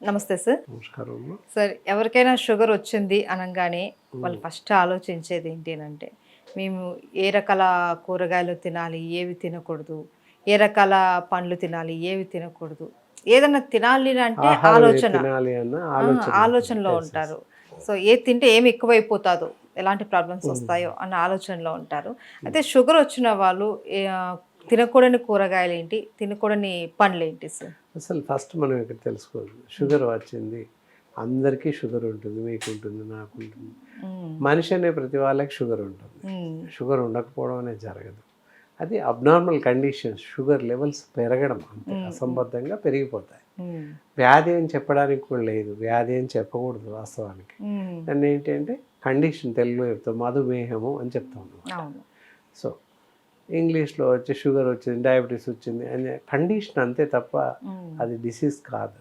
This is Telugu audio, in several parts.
నమస్తే సార్. నమస్కారం అమ్మా. సార్ ఎవరికైనా షుగర్ వచ్చింది అనంగానే వాళ్ళు ఫస్ట్ ఆలోచించేది ఏంటి అనంటే, మేము ఏ రకాల కూరగాయలు తినాలి, ఏవి తినకూడదు, ఏ రకాల పండ్లు తినాలి, ఏవి తినకూడదు. ఏదన్నా తినాలి అంటే ఆహారం ఏది ఆలోచన. తినాలి అన్న ఆలోచన ఉంటుంది. ఆలోచనలో ఎస్ ఎస్. ఉంటారు. సో ఏది తింటే ఏమి ఎక్కువైపోతాదో, ఎలాంటి ప్రాబ్లమ్స్ వస్తాయో అన్న ఆలోచనలో ఉంటారు. అయితే షుగర్ వచ్చిన వాళ్ళు తినకూడని కూరగాయలేంటి, తినకూడని పండ్లేంటి సార్? అసలు ఫస్ట్ మనం ఇక్కడ తెలుసుకోవాలి, షుగర్ వచ్చింది, అందరికీ షుగర్ ఉంటుంది, మీకు ఉంటుంది, నాకు ఉంటుంది. మనిషి అనే ప్రతి వాళ్ళకి షుగర్ ఉంటుంది. షుగర్ ఉండకపోవడం అనేది జరగదు. అది అబ్నార్మల్ కండిషన్స్, షుగర్ లెవెల్స్ పెరగడం అంతే, అసంబద్ధంగా పెరిగిపోతాయి. వ్యాధి అని చెప్పడానికి కూడా లేదు, వ్యాధి అని చెప్పకూడదు వాస్తవానికి. దాన్ని ఏంటంటే కండిషన్, తెలుగులో చెప్తాం మధుమేహము అని చెప్తాం. సో ఇంగ్లీష్లో వచ్చి షుగర్ వచ్చింది, డయాబెటీస్ వచ్చింది అనే కండిషన్ అంతే తప్ప అది డిసీజ్ కాదు.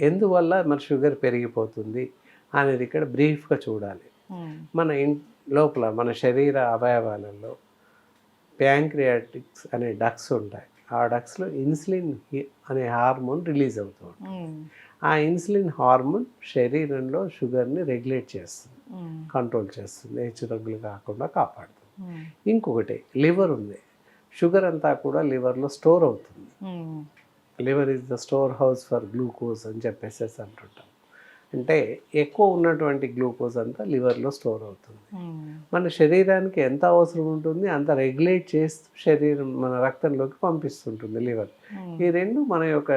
ఎందువల్ల మన షుగర్ పెరిగిపోతుంది అనేది ఇక్కడ బ్రీఫ్గా చూడాలి. మన లోపల మన శరీర అవయవాలలో ప్యాంక్రియాటిక్స్ అనే డక్స్ ఉంటాయి. ఆ డక్స్లో ఇన్సులిన్ అనే హార్మోన్ రిలీజ్ అవుతూ ఉంటుంది. ఆ ఇన్సులిన్ హార్మోన్ శరీరంలో షుగర్ని రెగ్యులేట్ చేస్తుంది, కంట్రోల్ చేస్తుంది, హెచ్చుతగ్గులు కాకుండా కాపాడుతుంది. ఇంకొకటి లివర్ ఉంది. షుగర్ అంతా కూడా లివర్లో స్టోర్ అవుతుంది. Liver is the store house for glucose అని చెప్పేసి అంటుంటాం. అంటే ఎక్కువ ఉన్నటువంటి గ్లూకోజ్ అంతా లివర్లో స్టోర్ అవుతుంది. మన శరీరానికి ఎంత అవసరం ఉంటుంది అంత రెగ్యులేట్ చేస్తూ శరీరం మన రక్తంలోకి పంపిస్తుంటుంది లివర్. ఈ రెండు మన యొక్క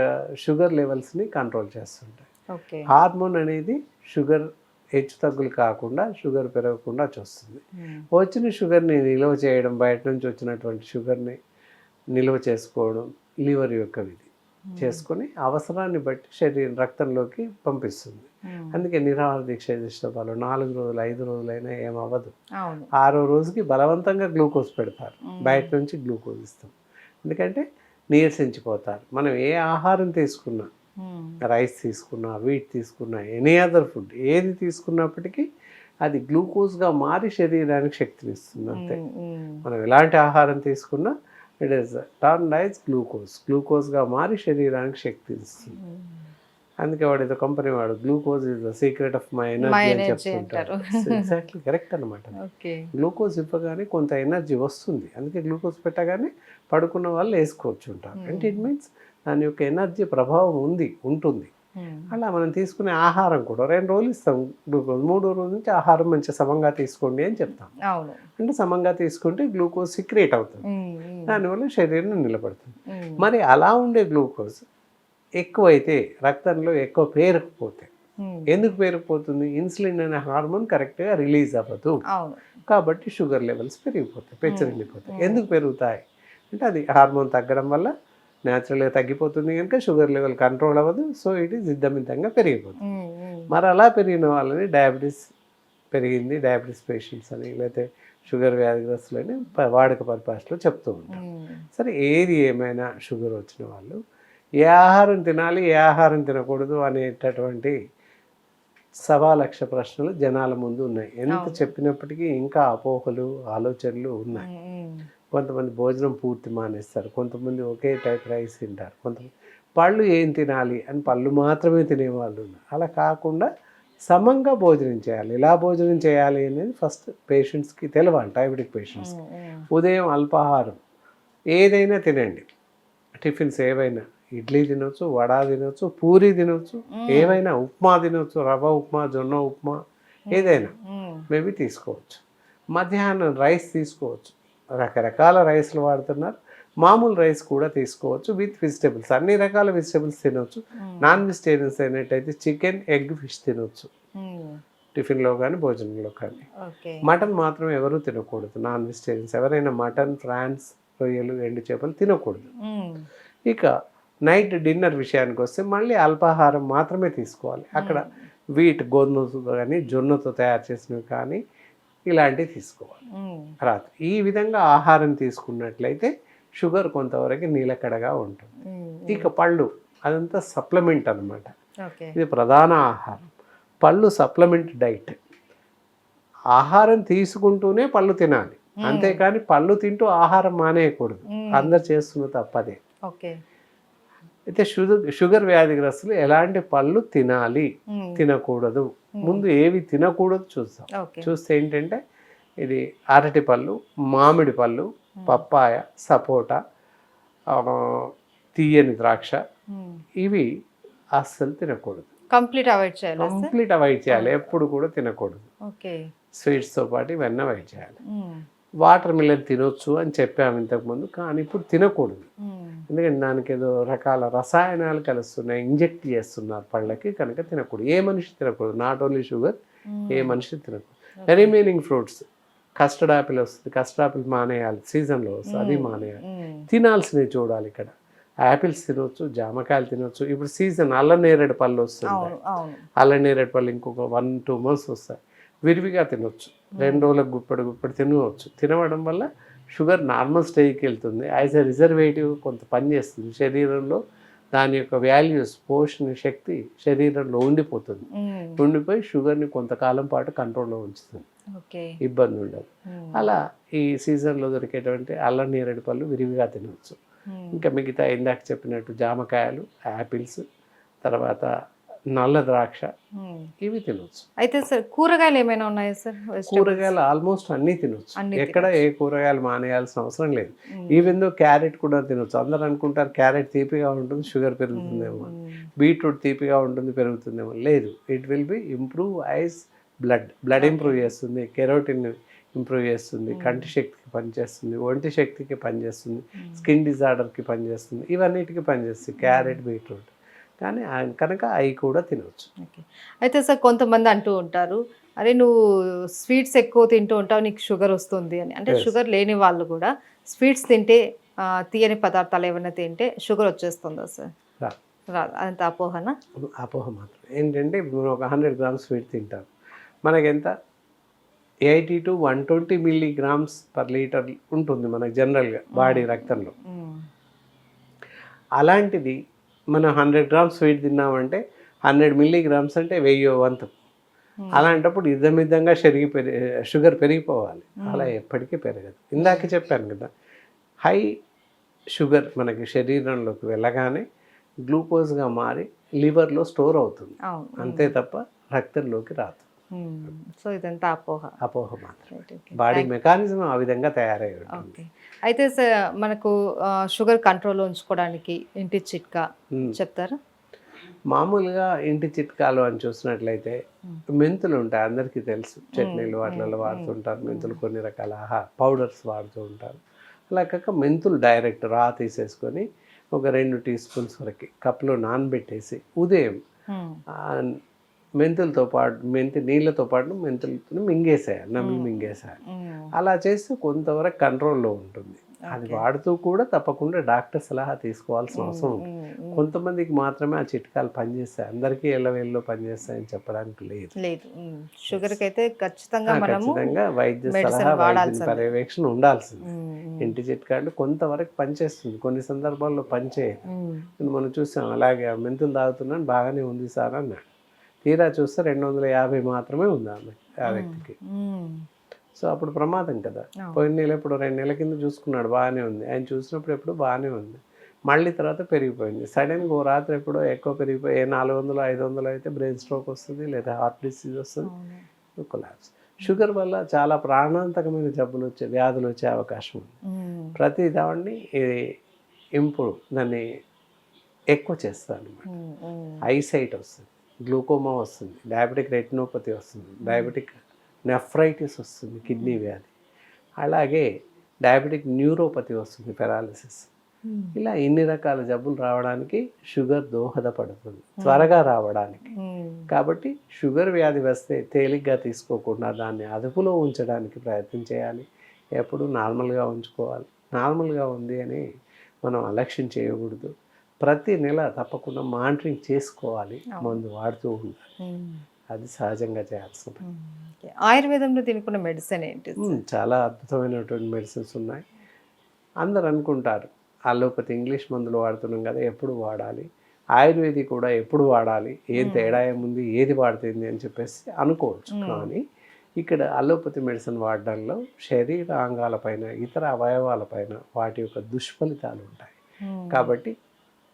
షుగర్ లెవెల్స్ని కంట్రోల్ చేస్తుంటాయి. హార్మోన్ అనేది షుగర్ హెచ్చు తగ్గులు కాకుండా, షుగర్ పెరగకుండా చూస్తుంది. వచ్చిన షుగర్ని నిల్వ చేయడం, బయట నుంచి వచ్చినటువంటి షుగర్ని నిల్వ చేసుకోవడం లివర్ యొక్క విధి. చేసుకొని అవసరాన్ని బట్టి రక్తంలోకి పంపిస్తుంది. అందుకే నిరాహార దీక్ష చేసిన వాళ్ళు 4 రోజులు 5 రోజులైనా ఏమవ్వదు. 6వ రోజుకి బలవంతంగా గ్లూకోజ్ పెడతారు, బయట నుంచి గ్లూకోజ్ ఇస్తాం. ఎందుకంటే నీరసించిపోతారు. మనం ఏ ఆహారం తీసుకున్నా, రైస్ తీసుకున్నా, వీట్ తీసుకున్నా, ఎనీ అదర్ ఫుడ్ ఏది తీసుకున్నప్పటికీ అది గ్లూకోజ్గా మారి శరీరానికి శక్తినిస్తుంది అంతే. మనం ఎలాంటి ఆహారం తీసుకున్నా ఇట్ ఈస్ టర్న్డ్ యాజ్ గ్లూకోజ్గా మారి శరీరానికి శక్తినిస్తుంది. అందుకే వాడు ఏదో కంపెనీ వాడు glucose is the secret of my energy అని చెప్తుంటారు. ఎగ్జాక్ట్లీ కరెక్ట్ అనమాట. గ్లూకోజ్ ఇవ్వగానే కొంత ఎనర్జీ వస్తుంది. అందుకే గ్లూకోజ్ పెట్టగానే పడుకున్న వాళ్ళు వేసుకోవచ్చు ఉంటారు. అంటే ఇట్ మీన్స్ దాని యొక్క ఎనర్జీ ప్రభావం ఉంటుంది. అలా మనం తీసుకునే ఆహారం కూడా 2 రోజులు ఇస్తాం గ్లూకోజ్, 3వ రోజు నుంచి ఆహారం మంచిగా సమంగా తీసుకోండి అని చెప్తాం. అంటే సమంగా తీసుకుంటే గ్లూకోజ్ సీక్రెట్ అవుతుంది, దానివల్ల శరీరం నిలబడుతుంది. మరి అలా ఉండే గ్లూకోజ్ ఎక్కువైతే రక్తంలో ఎక్కువ పేరుకుపోతే, ఎందుకు పేరుకుపోతుంది? ఇన్సులిన్ అనే హార్మోన్ కరెక్ట్గా రిలీజ్ అవ్వదు కాబట్టి షుగర్ లెవెల్స్ పెరిగిపోతాయి, పెచ్చరిల్లిపోతాయి. ఎందుకు పెరుగుతాయి అంటే అది హార్మోన్ తగ్గడం వల్ల న్యాచురల్గా తగ్గిపోతుంది కనుక షుగర్ లెవెల్ కంట్రోల్ అవ్వదు. సో ఇట్ ఈస్ ఇద్దమిద్దంగా పెరిగిపోతుంది. మరి అలా పెరిగిన వాళ్ళని డయాబెటీస్ పెరిగింది, డయాబెటీస్ పేషెంట్స్ అని, లేకపోతే షుగర్ వ్యాధిగ్రస్తులని వాడుక పరిభాషలో చెప్తూ ఉంటాం. సరే ఏది ఏమైనా షుగర్ వచ్చిన వాళ్ళు ఏ ఆహారం తినాలి, ఏ ఆహారం తినకూడదు అనేటటువంటి 1,00,000 ప్రశ్నలు జనాల ముందు ఉన్నాయి. ఎంత చెప్పినప్పటికీ ఇంకా అపోహలు, ఆలోచనలు ఉన్నాయి. కొంతమంది భోజనం పూర్తి మానేస్తారు, కొంతమంది ఒకే టైప్ రైస్ తింటారు, కొంతమంది పళ్ళు ఏం తినాలి అని పళ్ళు మాత్రమే తినేవాళ్ళు ఉన్నారు. అలా కాకుండా సమంగా భోజనం చేయాలి. ఎలా భోజనం చేయాలి అనేది ఫస్ట్ పేషెంట్స్కి తెలవాలి. డయాబెటిక్ పేషెంట్స్కి ఉదయం అల్పాహారం ఏదైనా తినండి, టిఫిన్స్ ఏవైనా, ఇడ్లీ తినొచ్చు, వడ తినొచ్చు, పూరి తినొచ్చు, ఏవైనా ఉప్మా తినొచ్చు, రవ్వ ఉప్మా, జొన్న ఉప్మా ఏదైనా మేబీ తీసుకోవచ్చు. మధ్యాహ్నం రైస్ తీసుకోవచ్చు, రకరకాల రైస్లు వాడుతున్నారు, మామూలు రైస్ కూడా తీసుకోవచ్చు విత్ వెజిటేబుల్స్. అన్ని రకాల వెజిటేబుల్స్ తినొచ్చు. నాన్ వెజిటేరియన్స్ అయినట్టయితే చికెన్, ఎగ్, ఫిష్ తినొచ్చు టిఫిన్లో కానీ భోజనంలో కానీ. మటన్ మాత్రం ఎవరు తినకూడదు. నాన్ వెజిటేరియన్స్ ఎవరైనా మటన్, ఫ్రాన్స్, రొయ్యలు, ఎండు చేపలు తినకూడదు. ఇక నైట్ డిన్నర్ విషయానికి వస్తే మళ్ళీ అల్పాహారం మాత్రమే తీసుకోవాలి. అక్కడ వీట్, గోధుమతో కానీ జొన్నతో తయారు చేసినవి కానీ ఇలాంటివి తీసుకోవాలి రాత్రి. ఈ విధంగా ఆహారం తీసుకున్నట్లయితే షుగర్ కొంతవరకు నీలకడగా ఉంటుంది. ఇక పళ్ళు అదంతా సప్లిమెంట్ అనమాట. ఇది ప్రధాన ఆహారం. పళ్ళు సప్లిమెంట్ డైట్. ఆహారం తీసుకుంటూనే పళ్ళు తినాలి, అంతేకాని పళ్ళు తింటూ ఆహారం మానేయకూడదు. అందరు చేస్తున్న తప్పదే. అయితే షుగర్ వ్యాధిగ్రస్తులు ఎలాంటి పళ్ళు తినాలి, తినకూడదు, ముందు ఏవి తినకూడదు చూస్తాం. ఓకే. చూస్తే ఏంటంటే ఇది అరటి పళ్ళు, మామిడి పళ్ళు, పప్పాయ, సపోటా, ఆ, తీయని ద్రాక్ష, ఇవి అస్సలు తినకూడదు. కంప్లీట్ అవాయిడ్ చేయాలి సార్? కంప్లీట్ అవాయిడ్ చేయాలి, ఎప్పుడు కూడా తినకూడదు. ఓకే. స్వీట్స్తో పాటు ఇవన్నీ అవాయిడ్ చేయాలి. వాటర్ మిలన్ తినొచ్చు అని చెప్పాము ఇంతకుముందు, కానీ ఇప్పుడు తినకూడదు. ఎందుకంటే దానికి ఏదో రకాల రసాయనాలు కలుస్తున్నాయి, ఇంజెక్ట్ చేస్తున్నారు పళ్ళకి, కనుక తినకూడదు. ఏ మనిషి తినకూడదు, నాట్ ఓన్లీ షుగర్, ఏ మనిషి తినకూడదు. రిమైనింగ్ ఫ్రూట్స్, కస్టర్డ్ యాపిల్ వస్తుంది, కస్టర్డ్ యాపిల్ మానేయాలి, సీజన్లో వస్తుంది, అది మానేయాలి. తినాల్సినవి చూడాలి. ఇక్కడ యాపిల్స్ తినొచ్చు, జామకాయలు తినొచ్చు. ఇప్పుడు సీజన్ అల్ల నేరేడు పళ్ళు వస్తుంది, అల్ల నేరేడు పళ్ళు ఇంకొక 1-2 months వస్తాయి. విరివిగా తినొచ్చు, 2 రోజులకు గుప్పడి తినవచ్చు. తినడం వల్ల షుగర్ నార్మల్ స్టేజ్కి వెళ్తుంది. యాజ్ ఎ రిజర్వేటివ్ కొంత పనిచేస్తుంది శరీరంలో. దాని యొక్క వాల్యూస్, పోషణ శక్తి శరీరంలో ఉండిపోతుంది. ఉండిపోయి షుగర్ని కొంతకాలం పాటు కంట్రోల్లో ఉంచుతుంది, ఇబ్బంది ఉండదు. అలా ఈ సీజన్లో దొరికేటువంటి అల్లం నేరేడు పళ్ళు విరివిగా తినవచ్చు. ఇంకా మిగతా ఇందాక చెప్పినట్టు జామకాయలు, యాపిల్స్, తర్వాత నల్ల ద్రాక్ష, ఇవి తినవచ్చు. అయితే సార్ కూరగాయలు ఏమైనా ఉన్నాయా సార్? కూరగాయలు ఆల్మోస్ట్ అన్నీ తినవచ్చు, ఎక్కడ ఏ కూరగాయలు మానేయాల్సిన అవసరం లేదు. ఈవెన్ దో క్యారెట్ కూడా తినవచ్చు. అందరూ అనుకుంటారు క్యారెట్ తీపిగా ఉంటుంది, షుగర్ పెరుగుతుందేమో. బీట్రూట్ తీపిగా ఉంటుంది, పెరుగుతుందేమో. లేదు, it will be improve ice, blood improve చేస్తుంది, కెరోటిన్ ఇంప్రూవ్ చేస్తుంది, కంటి శక్తికి పనిచేస్తుంది, ఒంటి శక్తికి పనిచేస్తుంది, స్కిన్ డిజార్డర్కి పనిచేస్తుంది, ఇవన్నిటికీ పనిచేస్తుంది క్యారెట్, బీట్రూట్. కానీ కనుక అవి కూడా తినవచ్చు. ఓకే. అయితే సార్ కొంతమంది అంటూ ఉంటారు, అరే నువ్వు స్వీట్స్ ఎక్కువ తింటూ ఉంటావు, నీకు షుగర్ వస్తుంది అని. అంటే షుగర్ లేని వాళ్ళు కూడా స్వీట్స్ తింటే, తీయని పదార్థాలు ఏమైనా తింటే షుగర్ వచ్చేస్తుందా సార్? రాదు, అంత అపోహనా? అపోహ మాత్రం. ఏంటంటే ఇప్పుడు ఒక 100 grams స్వీట్ తింటారు, మనకెంత 80 to 120 mg/L ఉంటుంది మనకు జనరల్గా బాడీ రక్తంలో. అలాంటిది మనం 100 grams స్వీట్ తిన్నామంటే 100 mg అంటే 1000వ వంతు. అలాంటప్పుడు ఇద్దమిద్దంగా షుగర్ పెరిగిపోవాలి. అలా ఎప్పటికీ పెరగదు. ఇందాక చెప్పాను కదా, హై షుగర్ మనకి శరీరంలోకి వెళ్ళగానే గ్లూకోజ్గా మారి లివర్లో స్టోర్ అవుతుంది, అంతే తప్ప రక్తంలోకి రాదు. సో ఇదంతా అపోహ మాత్రం. బాడీ మెకానిజం ఆ విధంగా తయారై ఉంటుంది. అయితే సార్ మనకు షుగర్ కంట్రోల్లో ఉంచుకోవడానికి ఇంటి చిట్కా చెప్తారా? మామూలుగా ఇంటి చిట్కాలు అని చూసినట్లయితే మెంతులు ఉంటాయి, అందరికీ తెలుసు. చట్నీలు వాటిలలో వాడుతుంటారు మెంతులు, కొన్ని రకాల పౌడర్స్ వాడుతూ ఉంటారు. అలా కాక మెంతులు డైరెక్ట్ రా తీసేసుకొని ఒక 2 teaspoons వరకు కప్లో నానబెట్టేసి ఉదయం మెంతులతో పాటు నీళ్ళతో పాటు మెంతులతో మింగేసేయాలి, నమిలి మింగేసేయాలి. అలా చేస్తే కొంతవరకు కంట్రోల్లో ఉంటుంది. అది వాడుతూ కూడా తప్పకుండా డాక్టర్ సలహా తీసుకోవాల్సిన అవసరం ఉంటుంది. కొంతమందికి మాత్రమే ఆ చిట్కాలు పనిచేస్తాయి, అందరికీ ఎల్లవేళ్ళలో పనిచేస్తాయని చెప్పడానికి లేదు. షుగర్కి అయితే ఖచ్చితంగా వైద్య సలహా, వైద్య పర్యవేక్షణ ఉండాల్సింది. ఇంటి చిట్కాలు కొంతవరకు పనిచేస్తుంది, కొన్ని సందర్భాల్లో పనిచేయదు. మనం చూసాం, అలాగే మెంతులు తాగుతున్నాను బాగానే ఉంది సార్ అన్నాడు, తీరా చూస్తే 250 మాత్రమే ఉంది ఆ వ్యక్తికి. సో అప్పుడు ప్రమాదం కదా. పోయిన నెల ఇప్పుడు 2 నెలల కింద చూసుకున్నాడు, బాగానే ఉంది. ఆయన చూసినప్పుడు ఎప్పుడు బాగానే ఉంది, మళ్ళీ తర్వాత పెరిగిపోయింది. సడన్గా ఓ రాత్రి ఎప్పుడో ఎక్కువ పెరిగిపోయి 400-500 అయితే బ్రెయిన్ స్ట్రోక్ వస్తుంది, లేదా హార్ట్ డిసీజ్ వస్తుంది, కొలాప్స్. షుగర్ వల్ల చాలా ప్రాణాంతకమైన వ్యాధులు వచ్చే అవకాశం ఉంది. ప్రతి దాన్ని దాన్ని ఎక్కువ చేస్తాను అనమాట. ఐసైట్ వస్తుంది, గ్లూకోమా వస్తుంది, డయాబెటిక్ రెటినోపతి వస్తుంది, డయాబెటిక్ నెఫ్రైటిస్ వస్తుంది, కిడ్నీ వ్యాధి, అలాగే డయాబెటిక్ న్యూరోపతి వస్తుంది, పెరాలిసిస్. ఇలా ఇన్ని రకాల జబ్బులు రావడానికి షుగర్ దోహదపడుతుంది, త్వరగా రావడానికి. కాబట్టి షుగర్ వ్యాధి వస్తే తేలిగ్గా తీసుకోకుండా దాన్ని అదుపులో ఉంచడానికి ప్రయత్నం చేయాలి. ఎప్పుడు నార్మల్గా ఉంచుకోవాలి. నార్మల్గా ఉంది అని మనం అలక్ష్యం చేయకూడదు. ప్రతి నెల తప్పకుండా మానిటరింగ్ చేసుకోవాలి, మందు వాడుతూ ఉండాలి. అది సహజంగా చేయాల్సిన పని. ఆయుర్వేదంలో తినుకున్న మెడిసిన్ ఏంటి? చాలా అద్భుతమైనటువంటి మెడిసిన్స్ ఉన్నాయి. అందరు అనుకుంటారు అలోపతి ఇంగ్లీష్ మందులు వాడుతున్నాం కదా, ఎప్పుడు వాడాలి, ఆయుర్వేదిక్ కూడా ఎప్పుడు వాడాలి, ఏం తేడా ఏముంది, ఏది వాడుతుంది అని చెప్పేసి అనుకోవచ్చు. కానీ ఇక్కడ అలోపతి మెడిసిన్ వాడడంలో శరీరాంగాలపైన, ఇతర అవయవాలపైన వాటి యొక్క దుష్ఫలితాలు ఉంటాయి. కాబట్టి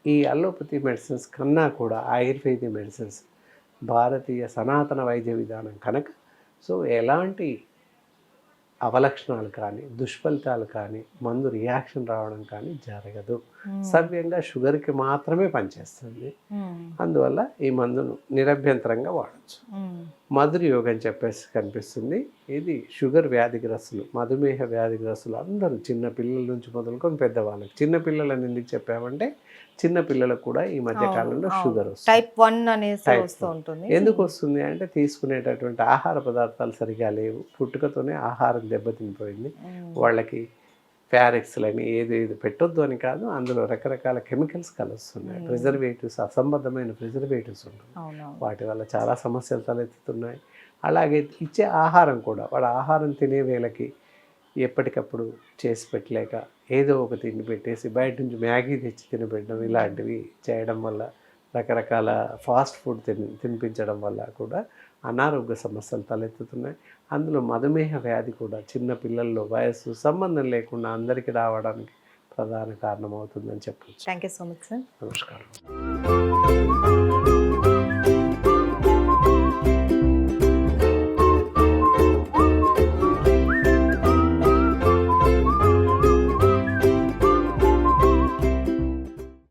ఈ అలోపతి మెడిసిన్స్ కన్నా కూడా ఆయుర్వేదిక్ మెడిసిన్స్ భారతీయ సనాతన వైద్య విధానం కనుక సో ఎలాంటి అవలక్షణాలు కానీ దుష్ఫలితాలు కానీ మందు రియాక్షన్ రావడం కానీ జరగదు. సవ్యంగా షుగర్కి మాత్రమే పనిచేస్తుంది. అందువల్ల ఈ మందును నిరభ్యంతరంగా వాడచ్చు. మధుర యోగం చెప్పేసి కనిపిస్తుంది. ఇది షుగర్ వ్యాధిగ్రస్తులు, మధుమేహ వ్యాధిగ్రస్తులు అందరూ చిన్న పిల్లల నుంచి మొదలుకొని పెద్దవాళ్ళకి. చిన్న పిల్లలని ఎందుకు చెప్పామంటే చిన్న పిల్లలకు కూడా ఈ మధ్య కాలంలో షుగర్ వస్తుంది. టైప్ 1 అనేసి వస్తూ ఉంటుంది. ఎందుకు వస్తుంది అంటే తీసుకునేటటువంటి ఆహార పదార్థాలు సరిగా లేవు, పుట్టుకతోనే ఆహారం దెబ్బతినిపోయింది. వాళ్ళకి ప్యారెక్స్లని ఏది పెట్టొద్దు అని కాదు, అందులో రకరకాల కెమికల్స్ కలుస్తున్నాయి, ప్రిజర్వేటివ్స్, అసంబద్ధమైన ప్రిజర్వేటివ్స్ ఉన్నాయి. వాటి వల్ల చాలా సమస్యలు తలెత్తుతున్నాయి. అలాగే ఇచ్చే ఆహారం కూడా, వాడు ఆహారం తినే వేళకి ఎప్పటికప్పుడు చేసి పెట్టలేక ఏదో ఒక తిండి పెట్టేసి బయట నుంచి మ్యాగీ తెచ్చి తినబెట్టడం, ఇలాంటివి చేయడం వల్ల, రకరకాల ఫాస్ట్ ఫుడ్ తినిపించడం వల్ల కూడా అనారోగ్య సమస్యలు తలెత్తుతున్నాయి. అందులో మధుమేహ వ్యాధి కూడా చిన్న పిల్లల్లో వయస్సు సంబంధం లేకుండా అందరికీ రావడానికి ప్రధాన కారణం అవుతుందని చెప్పచ్చు. Thank you so much sir. నమస్కారం.